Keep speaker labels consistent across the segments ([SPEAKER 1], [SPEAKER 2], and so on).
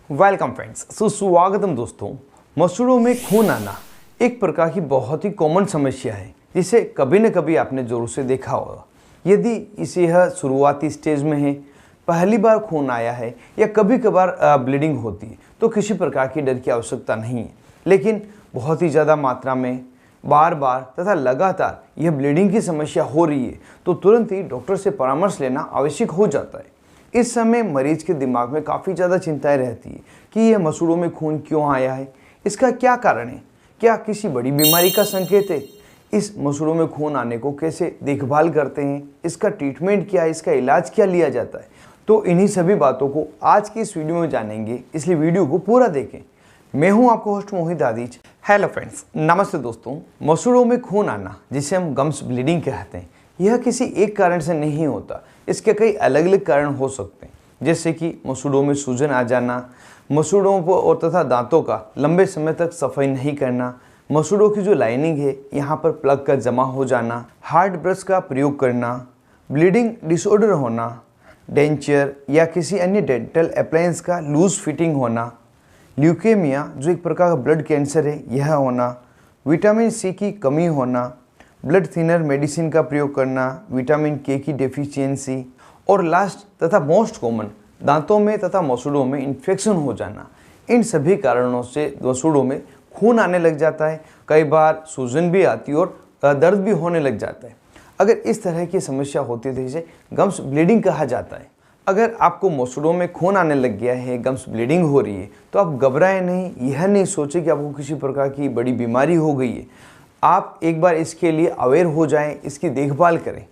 [SPEAKER 1] Welcome friends, सुस्वागतम दोस्तों। मसूड़ों में खून आना एक प्रकार की बहुत ही कॉमन समस्या है जिसे कभी न कभी आपने जरूर से देखा होगा। यदि इसे यह शुरुआती स्टेज में है, पहली बार खून आया है या कभी कभार ब्लीडिंग होती है तो किसी प्रकार की डर की आवश्यकता नहीं है। लेकिन बहुत ही ज़्यादा मात्रा में बार बार तथा लगातार यह ब्लीडिंग की समस्या हो रही है तो तुरंत ही डॉक्टर से परामर्श लेना आवश्यक हो जाता है। इस समय मरीज के दिमाग में काफ़ी ज़्यादा चिंताएं रहती है कि यह मसूड़ों में खून क्यों आया है, इसका क्या कारण है, क्या किसी बड़ी बीमारी का संकेत है, इस मसूड़ों में खून आने को कैसे देखभाल करते हैं, इसका ट्रीटमेंट क्या है, इसका इलाज क्या लिया जाता है। तो इन्हीं सभी बातों को आज की इस वीडियो में जानेंगे, इसलिए वीडियो को पूरा देखें। मैं हूं आपको होस्ट मोहित आदिज। हेलो फ्रेंड्स, नमस्ते दोस्तों। मसूड़ों में खून आना जिसे हम गम्स ब्लीडिंग कहते हैं, यह किसी एक कारण से नहीं होता। इसके कई अलग अलग कारण हो सकते हैं, जैसे कि मसूड़ों में सूजन आ जाना, मसूड़ों को और तथा दांतों का लंबे समय तक सफाई नहीं करना, मसूड़ों की जो लाइनिंग है यहाँ पर प्लग का जमा हो जाना, हार्ड ब्रश का प्रयोग करना, ब्लीडिंग डिसऑर्डर होना, डेंचर या किसी अन्य डेंटल अप्लायंस का लूज फिटिंग होना, ल्यूकेमिया जो एक प्रकार का ब्लड कैंसर है यह होना, विटामिन सी की कमी होना, ब्लड थिनर मेडिसिन का प्रयोग करना, विटामिन के की डेफिशिएंसी और लास्ट तथा मोस्ट कॉमन दांतों में तथा मसूड़ों में इन्फेक्शन हो जाना। इन सभी कारणों से मसूड़ों में खून आने लग जाता है। कई बार सूजन भी आती है और दर्द भी होने लग जाता है। अगर इस तरह की समस्या होती है तो इसे गम्स ब्लीडिंग कहा जाता है। अगर आपको मसूड़ों में खून आने लग गया है, गम्स ब्लीडिंग हो रही है, तो आप घबराएं नहीं, यह नहीं सोचें कि आपको किसी प्रकार की बड़ी बीमारी हो गई है। आप एक बार इसके लिए अवेयर हो जाएं, इसकी देखभाल करें,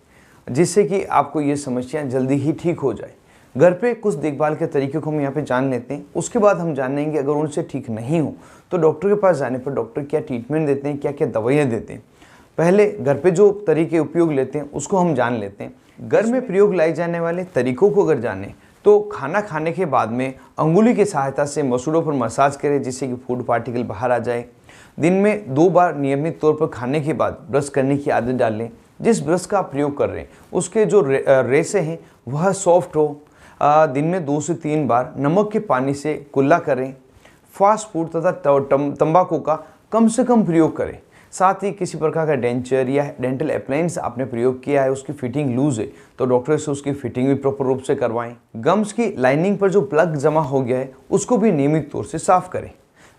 [SPEAKER 1] जिससे कि आपको ये समस्या जल्दी ही ठीक हो जाए। घर पे कुछ देखभाल के तरीके को हम यहाँ पे जान लेते हैं। उसके बाद हम जानेंगे अगर उनसे ठीक नहीं हो तो डॉक्टर के पास जाने पर डॉक्टर क्या ट्रीटमेंट देते हैं, क्या क्या दवाइयाँ देते हैं। पहले घर पे जो तरीके उपयोग लेते हैं उसको हम जान लेते हैं। घर में प्रयोग लाए जाने वाले तरीकों को अगर जाने तो खाना खाने के बाद में अंगुली की सहायता से मसूड़ों पर मसाज करें, जिससे कि फूड पार्टिकल बाहर आ जाए। दिन में 2 बार नियमित तौर पर खाने के बाद ब्रश करने की आदत डालें। जिस ब्रश का आप प्रयोग कर रहे हैं उसके जो रेसे हैं वह सॉफ्ट हो। दिन में 2 से 3 बार नमक के पानी से कुल्ला करें। फास्ट फूड तथा तंबाकू का कम से कम प्रयोग करें। साथ ही किसी प्रकार का डेंचर या डेंटल अप्लायंस आपने प्रयोग किया है, उसकी फिटिंग लूज है तो डॉक्टर से उसकी फिटिंग भी प्रॉपर रूप से करवाएं। गम्स की लाइनिंग पर जो प्लग जमा हो गया है उसको भी नियमित तौर से साफ करें।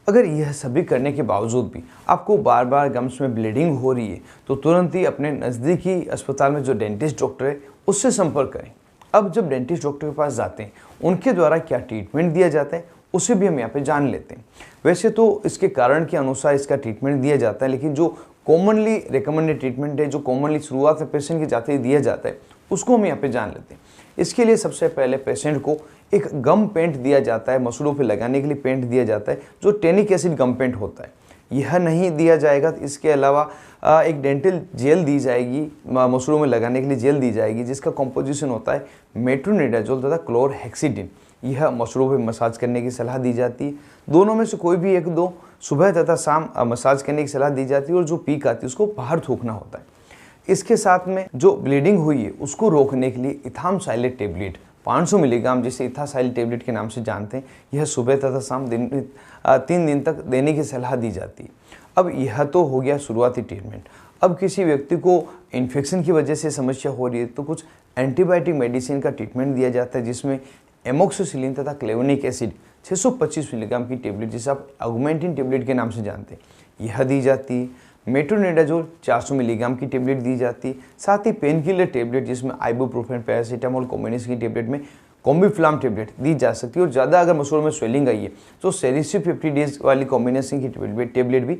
[SPEAKER 1] अगर यह सभी करने के बावजूद भी आपको बार बार गम्स में ब्लीडिंग हो रही है तो तुरंत ही अपने नज़दीकी अस्पताल में जो डेंटिस्ट डॉक्टर है उससे संपर्क करें। अब जब डेंटिस्ट डॉक्टर के पास जाते हैं उनके द्वारा क्या ट्रीटमेंट दिया जाता है उसे भी हम यहाँ पे जान लेते हैं। वैसे तो इसके कारण के अनुसार इसका ट्रीटमेंट दिया जाता है, लेकिन जो कॉमनली रिकमेंडेड ट्रीटमेंट है, जो कॉमनली शुरुआत में पेशेंट के जाते ही दिया जाता है, उसको हम यहाँ पे जान लेते हैं। इसके लिए सबसे पहले पेशेंट को एक गम पेंट दिया जाता है, मसूड़ों पे लगाने के लिए पेंट दिया जाता है जो टेनिक एसिड गम पेंट होता है। यह नहीं दिया जाएगा, इसके अलावा एक डेंटल जेल दी जाएगी, मसूड़ों में लगाने के लिए जेल दी जाएगी, जिसका कॉम्पोजिशन होता है मेट्रोनिडाजोल तथा क्लोरहेक्सिडिन। यह मसूड़ों पे मसाज करने की सलाह दी जाती है। दोनों में से कोई भी एक दो सुबह तथा शाम मसाज करने की सलाह दी जाती है और जो पीक आती है उसको बाहर थूकना होता है। इसके साथ में जो ब्लीडिंग हुई है उसको रोकने के लिए इथामसाइलेट टेबलेट 500 मिलीग्राम, जिसे इथासाइल टेबलेट के नाम से जानते हैं, यह सुबह तथा शाम 3 दिन तक देने की सलाह दी जाती है। अब यह तो हो गया शुरुआती ट्रीटमेंट। अब किसी व्यक्ति को इन्फेक्शन की वजह से समस्या हो रही है तो कुछ एंटीबायोटिक मेडिसिन का ट्रीटमेंट दिया जाता है, जिसमें एमोक्सिसिलिन तथा क्लेवनिक एसिड 625 मिलीग्राम की टेबलेट, जिसे आप ऑगमेंटिन टेबलेट के नाम से जानते हैं, यह दी जाती है। मेट्रोनिडाजोल 400 मिलीग्राम की टेबलेट दी जाती है। साथ ही पेन किलर टेबलेट, जिसमें आइबुप्रोफेन, पैरासीटामोल कॉम्बिनेशन की टेबलेट में कॉम्बिफ्लाम टेबलेट दी जा सकती है। और ज़्यादा अगर मसूड़ों में स्वेलिंग आई है तो सेरिसिप 50 डेज वाली कॉम्बिनेशन की टेबलेट भी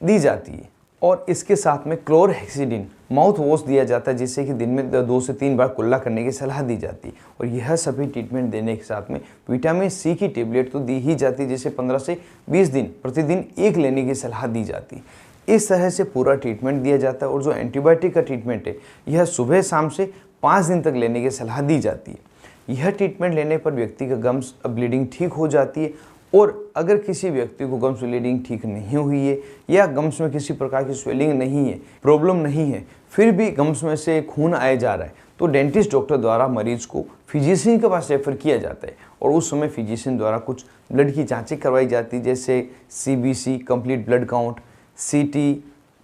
[SPEAKER 1] दी जाती है। और इसके साथ में क्लोरहेक्सिडिन माउथ वॉश दिया जाता है, जिससे कि दिन में 2 से 3 बार कुल्ला करने की सलाह दी जाती है। और यह सभी ट्रीटमेंट देने के साथ में विटामिन सी की टेबलेट तो दी ही जाती है, जिसे 15 से 20 दिन प्रतिदिन 1 लेने की सलाह दी जाती है। इस तरह से पूरा ट्रीटमेंट दिया जाता है। और जो एंटीबायोटिक का ट्रीटमेंट है यह सुबह शाम से 5 दिन तक लेने की सलाह दी जाती है। यह ट्रीटमेंट लेने पर व्यक्ति का गम्स ब्लीडिंग ठीक हो जाती है। और अगर किसी व्यक्ति को गम्स ब्लीडिंग ठीक नहीं हुई है या गम्स में किसी प्रकार की स्वेलिंग नहीं है, प्रॉब्लम नहीं है, फिर भी गम्स में से खून आया जा रहा है तो डेंटिस्ट डॉक्टर द्वारा मरीज को फिजिशियन के पास रेफर किया जाता है और उस समय फिजिशियन द्वारा कुछ ब्लड की जांचें करवाई जाती, जैसे CBC complete blood count, CT,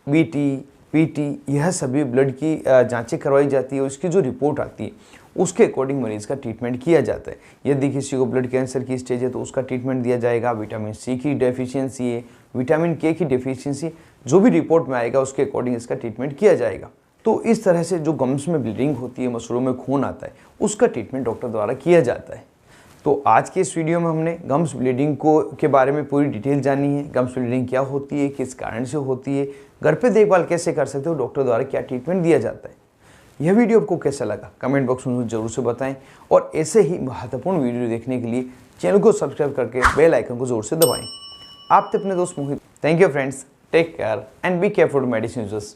[SPEAKER 1] BT, PT, यह सभी ब्लड की जांचें करवाई जाती है। उसकी जो रिपोर्ट आती है उसके अकॉर्डिंग मरीज़ का ट्रीटमेंट किया जाता है। यदि किसी को ब्लड कैंसर की स्टेज है तो उसका ट्रीटमेंट दिया जाएगा। विटामिन C की डेफिशिएंसी है, विटामिन K की डेफिशिएंसी, जो भी रिपोर्ट में आएगा उसके अकॉर्डिंग इसका ट्रीटमेंट किया जाएगा। तो इस तरह से जो गम्स में ब्लीडिंग होती है, मसूड़ों में खून आता है, उसका ट्रीटमेंट डॉक्टर द्वारा किया जाता है। तो आज के इस वीडियो में हमने गम्स ब्लीडिंग के बारे में पूरी डिटेल जानी है। गम्स ब्लीडिंग क्या होती है, किस कारण से होती है, घर पे देखभाल कैसे कर सकते हो, डॉक्टर द्वारा क्या ट्रीटमेंट दिया जाता है। यह वीडियो आपको कैसा लगा कमेंट बॉक्स में जरूर से बताएं, और ऐसे ही महत्वपूर्ण वीडियो देखने के लिए चैनल को सब्सक्राइब करके बेल आइकन को जोर से दबाएं। आप थे अपने दोस्त Mohit. Thank you friends, take care and be careful medicine users.